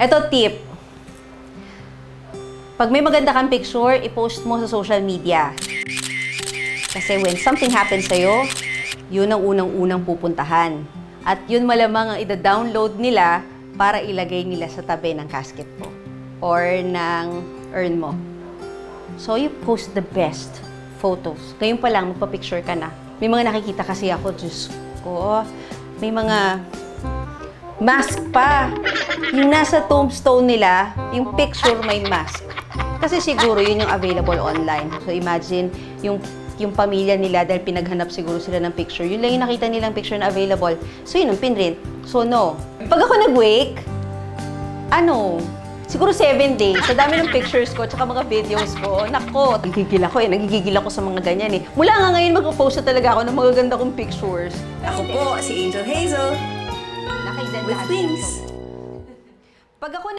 Eto tip. Pag may maganda kang picture, i-post mo sa social media. Kasi when something happens sa'yo, yun ang unang-unang pupuntahan. At yun malamang ang ida-download nila para ilagay nila sa tabi ng casket mo or ng urn mo. So you post the best photos. Ngayon pa lang, magpa-picture ka na. May mga nakikita kasi ako, Diyos ko, may mga mask pa. Yung nasa tombstone nila, yung picture may mask. Kasi siguro yun yung available online. So imagine, yung pamilya nila, dahil pinaghanap siguro sila ng picture, yun lang yung nakita nilang picture na available. So yun ang pinrint. So no. Pag ako nag-wake, siguro 7 days. Sa dami ng pictures ko, tsaka mga videos ko, nako, nagigigil ako sa mga ganyan eh. Mula nga ngayon, mag-post na talaga ako ng magaganda kong pictures. Ako po, si Angel Hazel. Nakaganda with wings. Pag ako